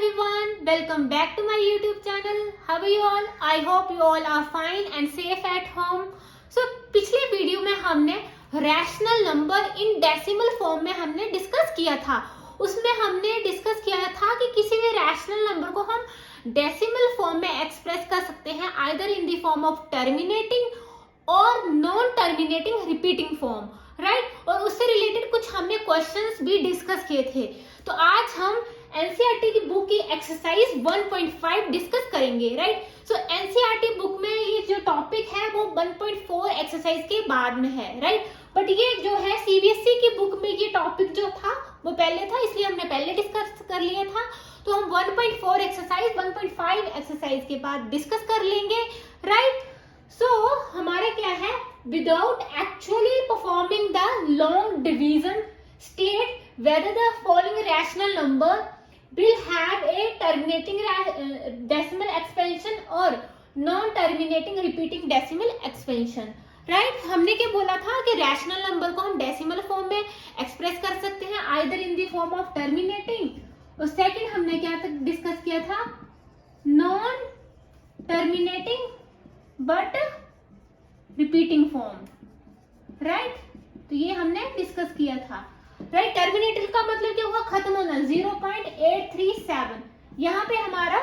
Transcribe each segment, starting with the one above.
everyone, welcome back to my YouTube channel. How are you all? I hope you all are fine and safe at home. So पिछले video में हमने rational number in decimal form में हमने discuss किया था. उसमें हमने discuss किया था कि किसी भी रैशनल नंबर को हम डेसिमल फॉर्म में एक्सप्रेस कर सकते हैं either in the form of terminating और non terminating repeating form, right. और उससे रिलेटेड कुछ हमने क्वेश्चंस भी डिस्कस किए थे. तो आज हम एनसीईआरटी की बुक की एक्सरसाइज 1.5 डिस्कस करेंगे, राइट. सो एनसीईआरटी बुक में ये जो टॉपिक है वो 1.4 एक्सरसाइज के बाद में है, राइट. बट ये जो है सीबीएसई की बुक में ये टॉपिक जो था वो पहले था, इसलिए हमने पहले डिस्कस कर लिया था. तो हम 1.4 एक्सरसाइज 1.5 एक्सरसाइज के बाद डिस्कस कर लेंगे, राइट. सो हमारे क्या है, without actually performing the long division state whether the following rational number will have a terminating decimal expansion or non-terminating repeating decimal expansion, right. हमने क्या बोला था कि रैशनल नंबर को हम डेसिमल फॉर्म में एक्सप्रेस कर सकते हैं either in the form of terminating, और सेकंड हमने क्या डिस्कस किया था, non terminating but repeating form, right. तो ये हमने डिस्कस किया था, राइट. टर्मिनेटर का मतलब क्या हुआ, खत्म होना. 0.837 यहाँ पे हमारा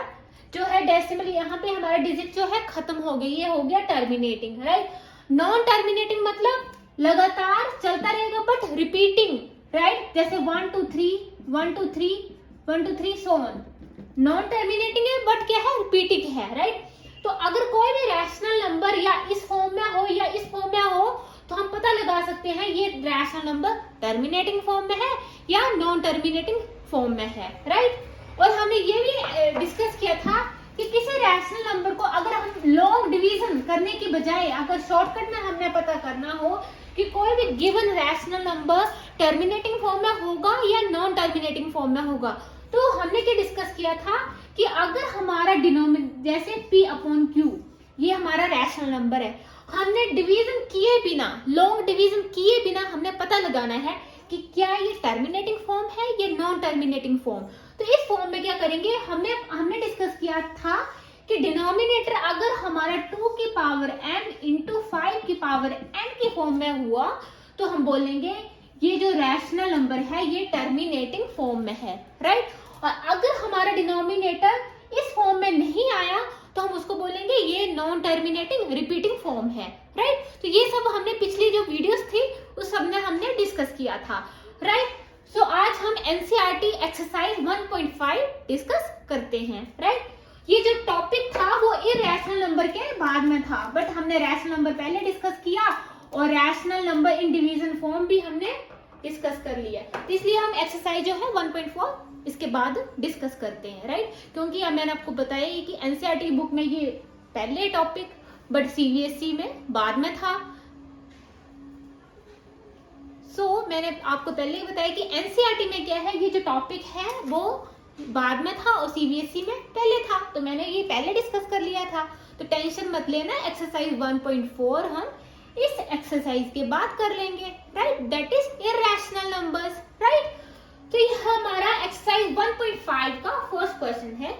जो है डेसिमल, यहाँ पे हमारा डिजिट जो है खत्म हो गई, ये हो गया टर्मिनेटिंग, राइट. नॉन टर्मिनेटिंग मतलब लगातार चलता रहेगा बट रिपीटिंग, राइट. जैसे 1 2 3 1 2 3 1 2 3 सो ऑन. नॉन टर्मिनेटिंग है बट क्या है, रिपीटिंग है, राइट. तो अगर कोई भी रैशनल नंबर या इस फॉर्म में हो या इस फॉर्म में हो तो हम पता लगा सकते हैं ये रैशनल नंबर टर्मिनेटिंग फॉर्म में है या नॉन टर्मिनेटिंग फॉर्म में है, राइट. और हमने ये भी डिस्कस किया था कि किसी रैशनल नंबर को अगर हम लॉन्ग डिवीजन करने की बजाय अगर शॉर्टकट में हमने पता करना हो कि कोई भी given rational number terminating form में होगा या नॉन टर्मिनेटिंग फॉर्म में होगा, तो हमने क्या डिस्कस किया था कि अगर हमारा डिनोमिनेटर जैसे P/Q ये हमारा रैशनल नंबर है, हमने डिवीजन किए बिना, लॉन्ग डिवीजन किए बिना हमने पता लगाना है कि क्या ये टर्मिनेटिंग फॉर्म है या नॉन टर्मिनेटिंग फॉर्म. तो इस फॉर्म में क्या करेंगे, हमने डिस्कस किया था कि डिनोमिनेटर अगर हमारा 2 की पावर m इंटू 5 की पावर n की फॉर्म में हुआ तो हम बोलेंगे ये जो रैशनल नंबर है ये टर्मिनेटिंग फॉर्म में है, राइट. और अगर हमारा डिनोमिनेटर इस फॉर्म में नहीं आया तो हम उसको बोलेंगे ये नॉन टर्मिनेटिंग रिपीटिंग फॉर्म है, राइट. तो ये सब हमने पिछली जो वीडियोस थी उस सब में हमने डिस्कस किया था, राइट. सो आज हम एनसीईआरटी एक्सरसाइज 1.5 डिस्कस करते हैं, राइट. ये जो टॉपिक था वो इरैशनल नंबर के बाद में था, बट हमने रैशनल नंबर पहले डिस्कस किया और rational number in division form भी हमने डिस्कस कर लिया. तो इसलिए हम एक्सरसाइज जो है 1.4 इसके बाद डिस्कस करते हैं, राइट. क्योंकि मैंने आपको बताया कि एनसीईआरटी की बुक में ये पहले टॉपिक बट सीबीएसई में बाद में था. मैंने आपको पहले ही बताया कि एनसीईआरटी में क्या है, ये जो टॉपिक है वो बाद में था और सीबीएसई में पहले था, तो मैंने ये पहले डिस्कस कर लिया था. तो टेंशन मत लेना, एक्सरसाइज 1.4 हम इस एक्सरसाइज के बाद कर लेंगे, right. That is irrational numbers, right. तो ये हमारा एक्सरसाइज 1.5 का फर्स्ट क्वेश्चन है,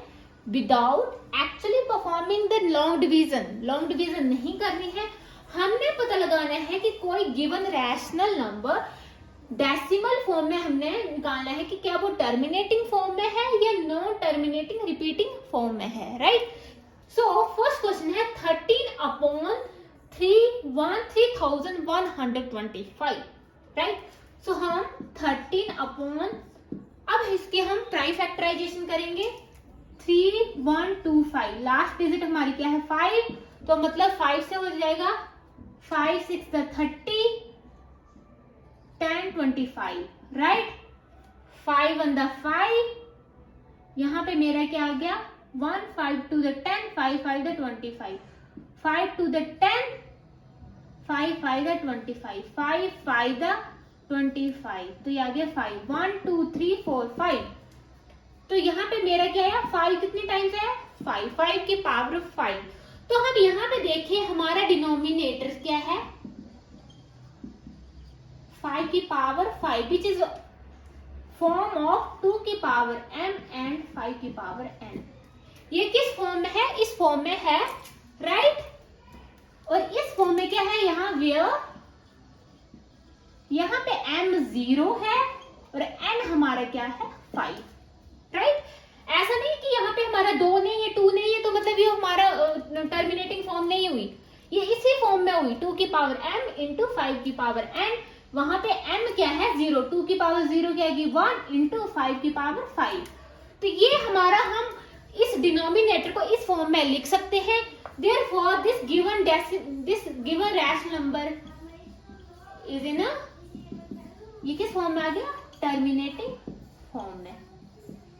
without actually performing the long division नहीं करनी है, हमने पता लगाना है कि कोई given rational number decimal form में हमने निकालना है कि क्या वो टर्मिनेटिंग फॉर्म में है या नॉन टर्मिनेटिंग रिपीटिंग फॉर्म में है, राइट. सो फर्स्ट क्वेश्चन है 13/3125, राइट. सो हम 13 अब इसके हम प्राइम फैक्टराइजेशन करेंगे. 3125 लास्ट डिजिट हमारी क्या है 5, तो मतलब 5 से हो जाएगा 5 6 30 10 25, राइट. 5 1 5, यहाँ पे मेरा क्या आ गया 1 5 2 10 5 5 25, 5 2 10 5 5 25, 5 5 25, तो ये आ गया 5 1 2 3 4 5. तो यहाँ पे मेरा क्या है 5 कितने टाइम्स है 5 की पावर 5. तो हम यहाँ पे देखिए हमारा डिनोमिनेटर क्या है 5 की power 5 which is form of 2 की पावर m and 5 की पावर n। ये किस फॉर्म में है? इस फॉर्म में है, राइट। और इस फॉर्म में क्या है? यहाँ पे m 0 है और n हमारा क्या है? 5, राइट। ऐसा नहीं कि यहाँ पे हमारा 2 नहीं है, 2 नहीं है, तो मतलब ये हमारा टर्मिनेटिंग फॉर्म नहीं हुई, ये इसी फॉर्म में हुई, 2 की पावर m इंटू 5 की पावर n। वहां पे m क्या है? 0, 2 की पावर 0 क्या है? 1 इंटू 5 की पावर 5। तो ये हमारा, हम इस डिनोमिनेटर को इस फॉर्म में लिख सकते हैं। Therefore, this given rational number is in a, ये किस फॉर्म में आ गया? टर्मिनेटिंग फॉर्म में,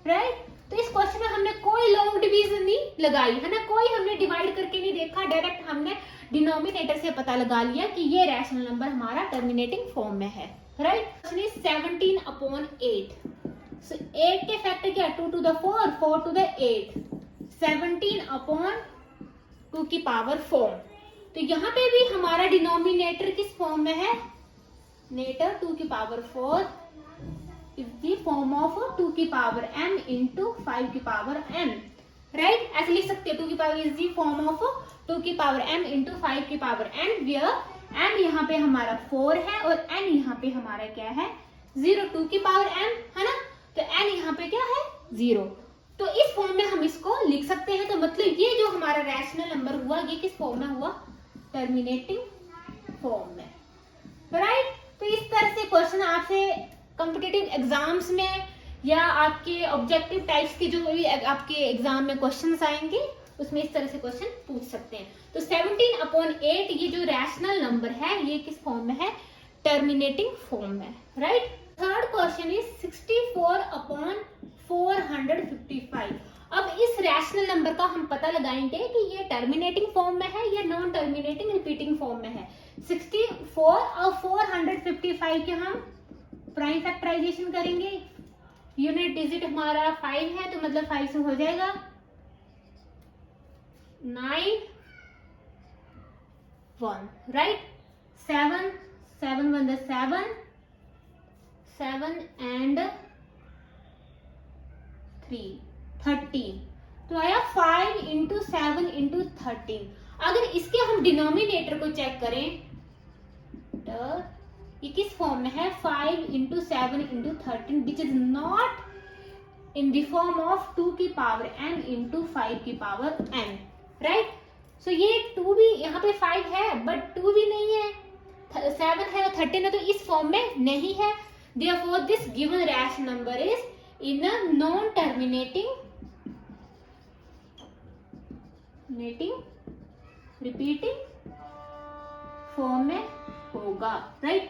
राइट। तो इस क्वेश्चन में हमने कोई लॉन्ग डिवीजन नहीं लगाई है ना, कोई हमने डिवाइड करके नहीं देखा, डायरेक्ट हमने डिनोमिनेटर से पता लगा लिया कि ये रैशनल नंबर हमारा टर्मिनेटिंग फॉर्म में है, राइट। 17/8। सो 8 के फैक्टर क्या? 2 to the 4, 4 to the 8, 17/2 की पावर 4। तो यहाँ पे भी हमारा डिनोमिनेटर किस फॉर्म में है? नेटर 2 की power 4 is the form of 2 की पावर m into 5 की पावर n, राइट। ऐसे लिख सकते हैं, 2 की power is the form of 2 की पावर m into 5 की पावर n, where m यहाँ पे हमारा 4 है और n यहाँ पे हमारा क्या है? 0। 2 की पावर m है ना, तो n यहाँ पे क्या है? 0। तो इस फॉर्म में हम इसको लिख सकते हैं। तो मतलब ये जो हमारा रैशनल नंबर हुआ, ये किस फॉर्म में हुआ? टर्मिनेटिंग फॉर्म में, राइट। तो इस तरह से क्वेश्चन आपसे कॉम्पिटिटिव एग्जाम्स में या आपके ऑब्जेक्टिव टाइप्स के जो भी आपके एग्जाम में क्वेश्चंस आएंगे, उसमें इस तरह से क्वेश्चन पूछ सकते हैं। तो 17/8 ये जो रैशनल नंबर है, ये किस फॉर्म में है? टर्मिनेटिंग फॉर्म में, राइट। Third question is 64/455। अब इस रैशनल नंबर का हम पता लगाएंगे कि ये टर्मिनेटिंग फॉर्म में है या नॉन टर्मिनेटिंग रिपीटिंग फॉर्म में है। 64 और 455 के हम प्राइम फैक्टराइजेशन करेंगे। यूनिट डिजिट हमारा 5 है, तो मतलब 5 से हो जाएगा 9 1, राइट। 7 7 1 7 7 and 3 13। तो आया 5 into 7 into 13। अगर इसके हम डिनोमिनेटर को चेक करें तो ये किस फॉर्म में है? 5 into 7 into 13, which is not in the form of 2 की पावर n into 5 की पावर n, राइट। सो ये 2 भी यहाँ पे 5 है बट 2 भी नहीं है, 7 है और 13 है, तो इस फॉर्म में नहीं है। Therefore, this given rational number is in a non-terminating repeating form में होगा, राइट।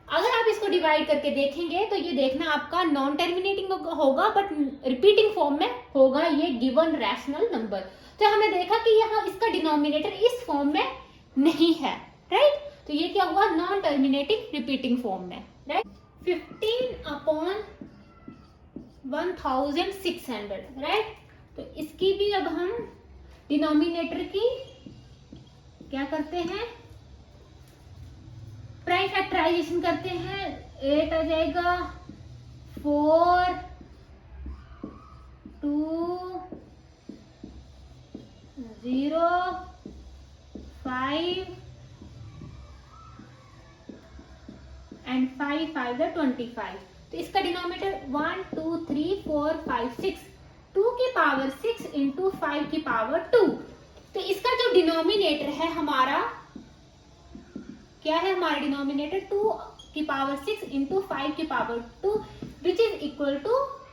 अगर आप इसको डिवाइड करके देखेंगे तो ये देखना आपका नॉन टर्मिनेटिंग होगा बट रिपीटिंग फॉर्म में होगा ये गिवन रैशनल नंबर। तो हमने देखा कि यहाँ इसका डिनोमिनेटर इस फॉर्म में नहीं है, राइट। तो ये क्या हुआ? नॉन टर्मिनेटिंग रिपीटिंग फॉर्म में, राइट। 15/1600, राइट। तो इसकी भी अब हम डिनोमिनेटर की क्या करते हैं? प्राइम फैक्टराइजेशन करते हैं। 8 आ जाएगा, 4 2 0 5 and 5 5 the 25। तो इसका डिनोमिनेटर 1 2 3 4 5 6, 2 की पावर 6 इंटू 5 की पावर 2। तो इसका जो डिनोमिनेटर है हमारा क्या है? हमारा डिनोमिनेटर 2 की पावर 6 इंटू 5 की power 2 which is equal to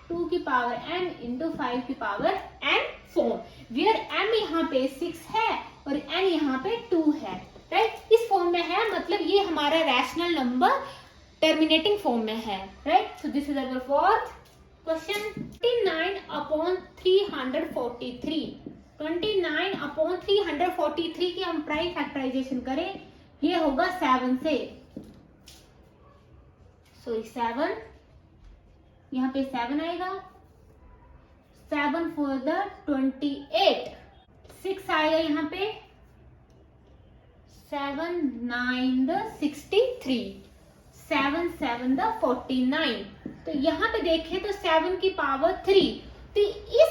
2 की पावर m इंटू 5 की power n form, where m यहाँ पे 6 है और n यहाँ पे 2 है, राइट। इस फॉर्म में है, मतलब ये हमारा रैशनल नंबर टर्मिनेटिंग फॉर्म में है, right. So this is our fourth question. 29/343। 29/343 की हम प्राइम फैक्टराइजेशन करें, ये होगा 7 से, सॉरी 7, यहाँ पे 7 आएगा, 7 4 the 28, 6 आएगा यहाँ पे, 7 9 the 63, 7 7 the 49। तो यहाँ पे देखें तो 7 की पावर 3, तो इस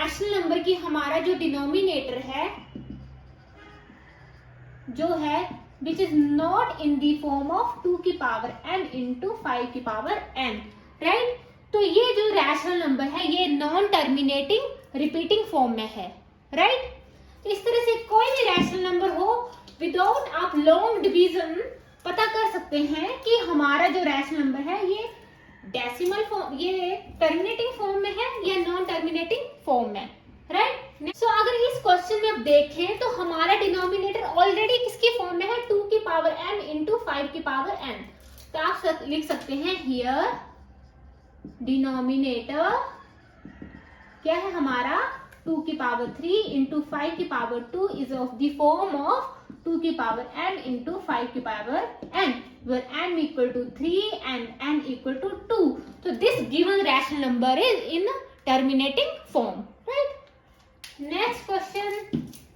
रैशनल नंबर की हमारा जो डिनोमिनेटर है जो है which is not in the form of 2 की पावर n इंटू 5 की पावर n, राइट। तो ये जो रैशनल नंबर है ये नॉन टर्मिनेटिंग रिपीटिंग फॉर्म में है, राइट। तो इस तरह से कोई भी रैशनल नंबर हो विदाउट आप लॉन्ग डिवीजन पता कर सकते हैं कि हमारा जो रैशनल नंबर है ये डेसिमल फॉर्म, ये टर्मिनेटिंग फॉर्म में है या नॉन टर्मिनेटिंग फॉर्म में, राइट। सो अगर इस क्वेश्चन में आप देखें तो हमारा डिनोमिनेटर ऑलरेडी किसकी फॉर्म में है 2 की पावर n इंटू 5 की पावर n। तो आप लिख सकते हैं हियर डिनोमिनेटर क्या है हमारा 2 की पावर 3 इंटू 5 की power 2 is of the form of 2 की पावर n इंटू 5 की power n where n equal to 3 and n equal to 2. So this given rational number is in terminating form, right? Next question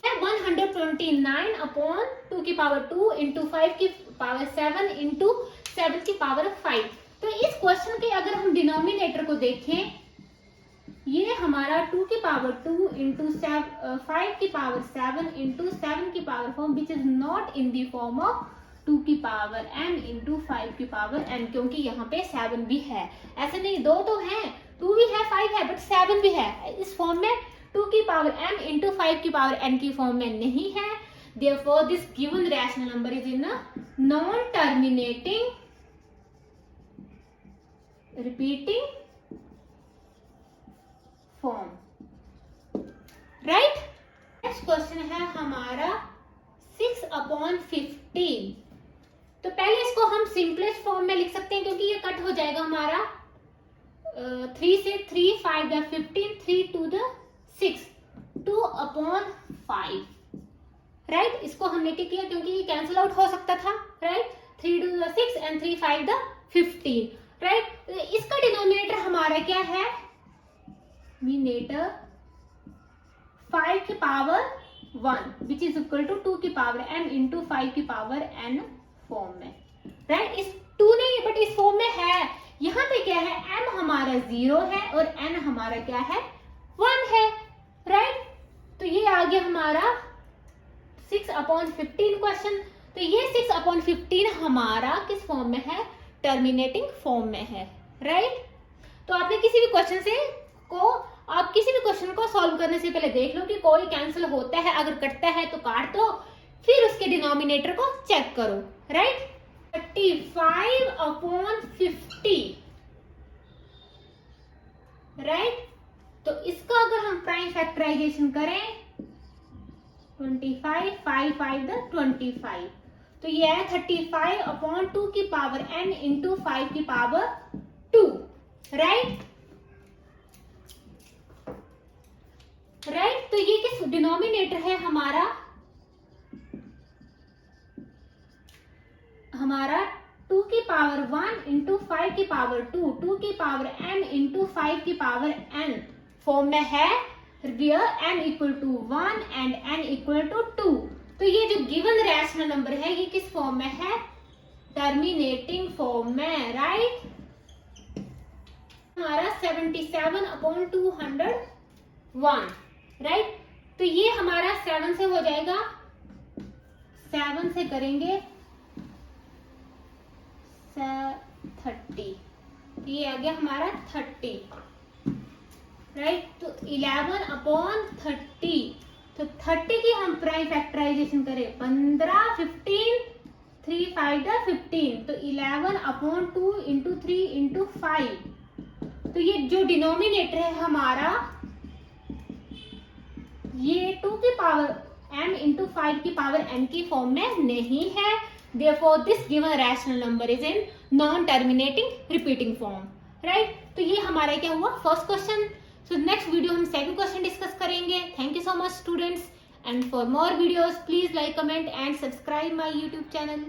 है 129 upon 2 की power 2 into 5 की power 7 into 7 की power 5। तो इस question के अगर हम डिनोमिनेटर को देखें ये हमारा 2 की पावर 2 इंटू 5 की पावर 7 इंटू 7 की power form which is not in the form of 2 की पावर n इंटू 5 की पावर n, क्योंकि यहाँ पे 7 भी है। ऐसे नहीं, दो तो है, 2 भी है 5 है बट 7 भी है। इस फॉर्म में 2 की पावर m इंटू 5 की पावर n की फॉर्म में नहीं है। Therefore this given rational number is in a non-terminating repeating form, right? Next question है हमारा 6/15। तो पहले इसको हम सिंपलेस्ट फॉर्म में लिख सकते हैं क्योंकि ये कट हो जाएगा हमारा 3 से 3 5 द 15 3 to the 6 2/5, राइट। इसको हमने क्या किया क्योंकि ये कैंसिल आउट हो सकता था, right. 3 to the 6 and 3 5 the 15, right. इसका डिनोमिनेटर हमारा क्या है डिनोमिनेटर 5 की power 1 which is equal to 2 की पावर n इंटू 5 की पावर n फॉर्म में, राइट। इस 2 नहीं बट इस फॉर्म में है। यहाँ पे क्या है m हमारा 0 है और n हमारा क्या है 1 है, राइट। तो ये आ गया हमारा 6/15 क्वेश्चन। तो ये 6/15 हमारा किस फॉर्म में है टर्मिनेटिंग फॉर्म में है, राइट। तो आपने किसी भी क्वेश्चन को सॉल्व करने से पहले देख लो कि कोई कैंसिल होता है, अगर कटता है तो काट दो, फिर उसके डिनोमिनेटर को चेक करो, राइट। 35/50, राइट। तो इसका अगर हम प्राइम फैक्टराइजेशन करें 25 5 5 द 25, तो ये है 35/2 की पावर n इंटू 5 की पावर 2, राइट। राइट, तो ये किस डिनोमिनेटर है हमारा 2 की पावर 1 इंटू 5 की पावर 2 2 की पावर n इंटू 5 की पावर n फॉर्म में है, where n equal to 1 and n equal to 2। तो ये जो गिवन रैशनल नंबर है ये किस फॉर्म में है टर्मिनेटिंग फॉर्म में, राइट। हमारा 77/201, राइट। तो ये हमारा 7 से हो जाएगा, 7 से करेंगे 30, ये आ गया हमारा 30, राइट। तो 11/30, तो 30 की हम प्राइम फैक्टराइजेशन करें 15 15 3 5 15, तो 11/2 इंटू 3 इंटू 5। तो ये जो डिनोमिनेटर है हमारा ये 2 की पावर m इंटू 5 की पावर n की फॉर्म में नहीं है। Therefore this given rational number is in non-terminating repeating form, right? तो ये हमारा क्या हुआ first question. So next video हम सेकंड क्वेश्चन डिस्कस करेंगे। Thank you so much students, and for more videos please like, comment and subscribe my YouTube channel.